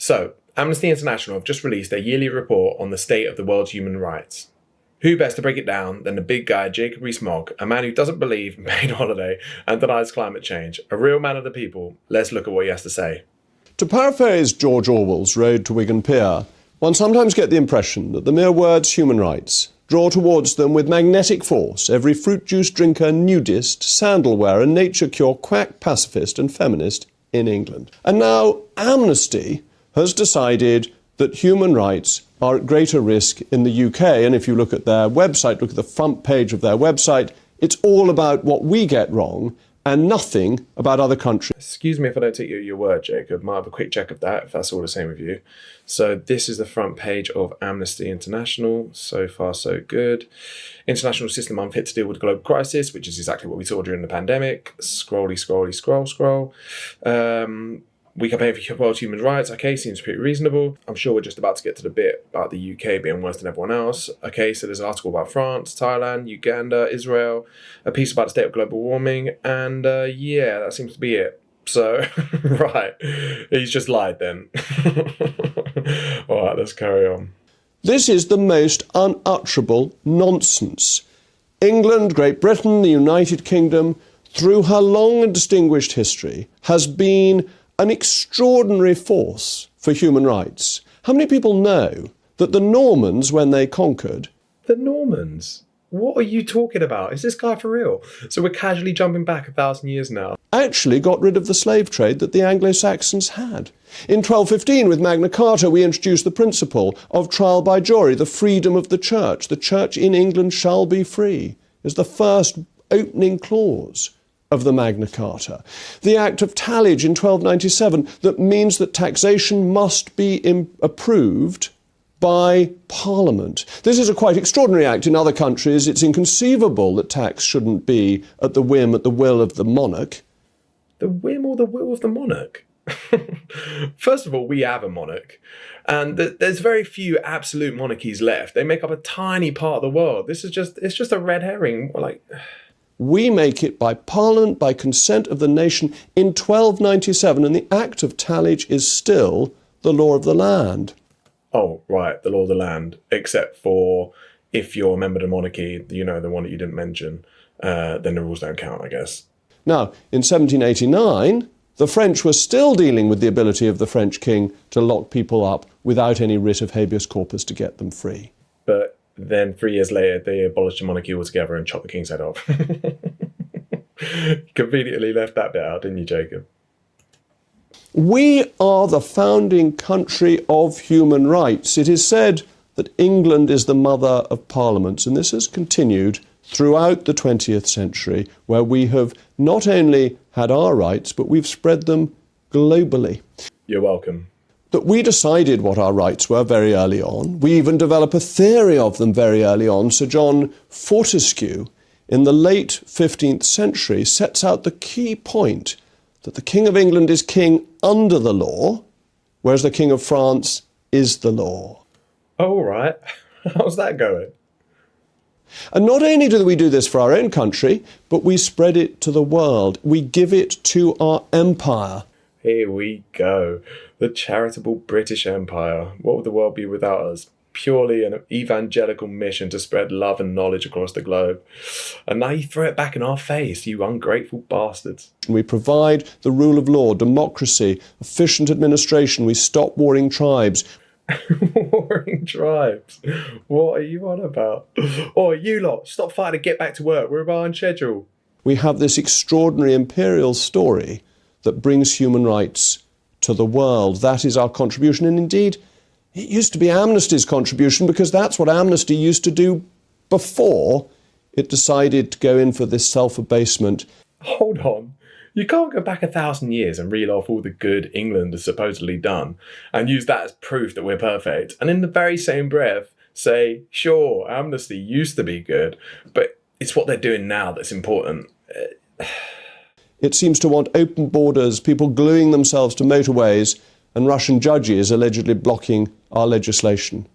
So, Amnesty International have just released their yearly report on the state of the world's human rights. Who best to break it down than the big guy Jacob Rees-Mogg, a man who doesn't believe in paid holiday and denies climate change, a real man of the people. Let's look at what he has to say. To paraphrase George Orwell's Road to Wigan Pier, one sometimes get the impression that the mere words human rights draw towards them with magnetic force every fruit juice drinker, nudist, sandal wearer, nature cure, quack pacifist and feminist in England. And now Amnesty has decided that human rights are at greater risk in the UK. And if you look at their website, look at the front page of their website, it's all about what we get wrong and nothing about other countries. Excuse me if I don't take you at your word, Jacob. Might have a quick check of that, if that's all the same with you. So this is the front page of Amnesty International. So far, so good. International system unfit to deal with the global crisis, which is exactly what we saw during the pandemic. Scrolly, scroll. We campaign for world human rights. Okay, seems pretty reasonable. I'm sure we're just about to get to the bit about the UK being worse than everyone else. Okay, so there's an article about France, Thailand, Uganda, Israel, a piece about the state of global warming, and yeah, that seems to be it. So, right, he's just lied then. All right, let's carry on. This is the most unutterable nonsense. England, Great Britain, the United Kingdom, through her long and distinguished history, has been an extraordinary force for human rights. How many people know that the Normans, when they conquered... The Normans? What are you talking about? Is this guy for real? So we're casually jumping back 1,000 years now. Actually got rid of the slave trade that the Anglo-Saxons had. In 1215, with Magna Carta, we introduced the principle of trial by jury, the freedom of the church. The church in England shall be free, is the first opening clause of the Magna Carta. The Act of Tallage in 1297 that means that taxation must be approved by Parliament. This is a quite extraordinary act. In other countries, it's inconceivable that tax shouldn't be at the whim, at the will of the monarch. The whim or the will of the monarch? First of all, we have a monarch, and there's very few absolute monarchies left. They make up a tiny part of the world. It's just a red herring. We make it by Parliament, by consent of the nation in 1297, and the Act of Tallage is still the law of the land. Oh, right, the law of the land, except for if you're a member of the monarchy, you know, the one that you didn't mention, then the rules don't count, I guess. Now, in 1789, the French were still dealing with the ability of the French king to lock people up without any writ of habeas corpus to get them free. But then 3 years later, they abolished the monarchy altogether and chopped the king's head off. Conveniently left that bit out, didn't you, Jacob? We are the founding country of human rights. It is said that England is the mother of parliaments, and this has continued throughout the 20th century, where we have not only had our rights, but we've spread them globally. You're welcome. That we decided what our rights were very early on. We even developed a theory of them very early on. Sir John Fortescue, in the late 15th century, sets out the key point that the King of England is king under the law, whereas the King of France is the law. Oh, all right. How's that going? And not only do we do this for our own country, but we spread it to the world. We give it to our empire. Here we go. The charitable British Empire. What would the world be without us? Purely an evangelical mission to spread love and knowledge across the globe. And now you throw it back in our face, you ungrateful bastards. We provide the rule of law, democracy, efficient administration. We stop warring tribes. Warring tribes? What are you on about? Oh, you lot, stop fighting and get back to work. We're behind schedule. We have this extraordinary imperial story that brings human rights to the world. That is our contribution. And indeed, it used to be Amnesty's contribution, because that's what Amnesty used to do before it decided to go in for this self-abasement. Hold on. You can't go back 1,000 years and reel off all the good England has supposedly done and use that as proof that we're perfect. And in the very same breath, say, sure, Amnesty used to be good, but it's what they're doing now that's important. It seems to want open borders, people gluing themselves to motorways, and Russian judges allegedly blocking our legislation.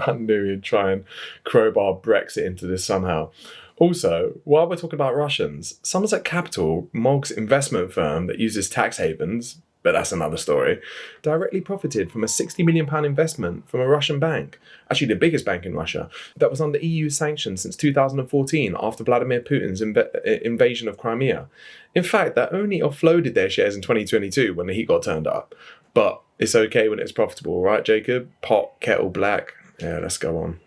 I knew he'd try and crowbar Brexit into this somehow. Also, while we're talking about Russians, Somerset Capital, Mogg's investment firm that uses tax havens, but that's another story, directly profited from a £60 million investment from a Russian bank, actually the biggest bank in Russia, that was under EU sanctions since 2014 after Vladimir Putin's invasion of Crimea. In fact, they only offloaded their shares in 2022 when the heat got turned up. But it's okay when it's profitable, right, Jacob? Pot, kettle black. Yeah, let's go on.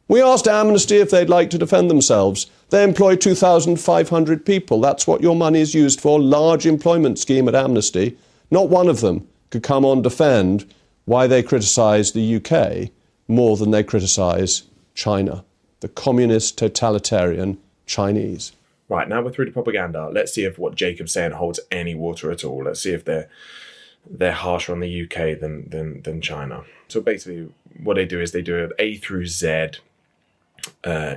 We asked Amnesty if they'd like to defend themselves. They employ 2,500 people. That's what your money is used for. Large employment scheme at Amnesty. Not one of them could come on defend why they criticise the UK more than they criticise China, the communist, totalitarian Chinese. Right, now we're through the propaganda. Let's see if what Jacob's saying holds any water at all. Let's see if they're harsher on the UK than China. So basically what they do is they do an A through Z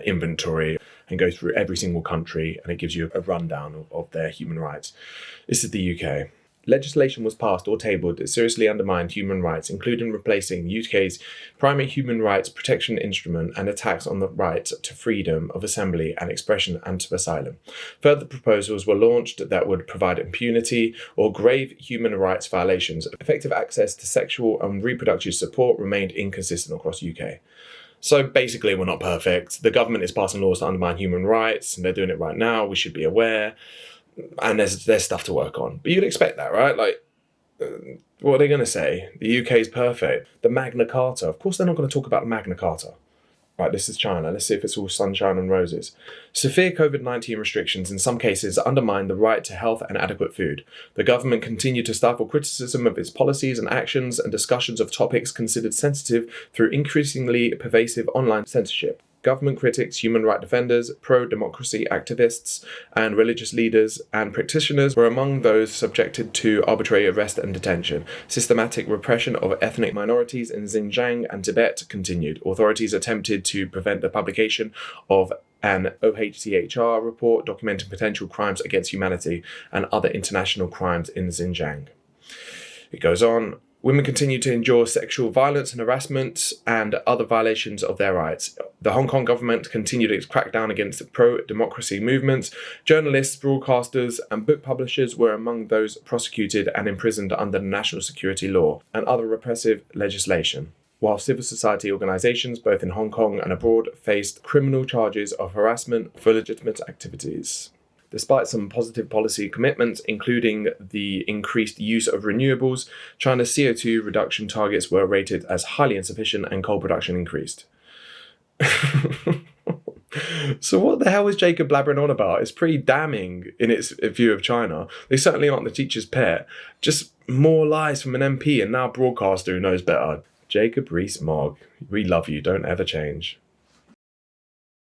inventory and go through every single country, and it gives you a rundown of their human rights. This is the UK. Legislation was passed or tabled that seriously undermined human rights, including replacing the UK's primary human rights protection instrument and attacks on the right to freedom of assembly and expression and to asylum. Further proposals were launched that would provide impunity or grave human rights violations. Effective access to sexual and reproductive support remained inconsistent across the UK. So basically, we're not perfect. The government is passing laws to undermine human rights, and they're doing it right now. We should be aware. And there's stuff to work on. But you'd expect that, right? Like, what are they going to say? The UK is perfect. The Magna Carta. Of course, they're not going to talk about the Magna Carta. Right, this is China. Let's see if it's all sunshine and roses. Severe COVID-19 restrictions in some cases undermine the right to health and adequate food. The government continued to stifle criticism of its policies and actions and discussions of topics considered sensitive through increasingly pervasive online censorship. Government critics, human rights defenders, pro-democracy activists, and religious leaders and practitioners were among those subjected to arbitrary arrest and detention. Systematic repression of ethnic minorities in Xinjiang and Tibet continued. Authorities attempted to prevent the publication of an OHCHR report documenting potential crimes against humanity and other international crimes in Xinjiang. It goes on. Women continue to endure sexual violence and harassment and other violations of their rights. The Hong Kong government continued its crackdown against the pro-democracy movements. Journalists, broadcasters, and book publishers were among those prosecuted and imprisoned under the national security law and other repressive legislation, while civil society organisations, both in Hong Kong and abroad, faced criminal charges of harassment for legitimate activities. Despite some positive policy commitments, including the increased use of renewables, China's CO2 reduction targets were rated as highly insufficient and coal production increased. So what the hell is Jacob blabbering on about? It's pretty damning in its view of China. They certainly aren't the teacher's pet. Just more lies from an MP and now broadcaster who knows better. Jacob Rees-Mogg, we love you, don't ever change.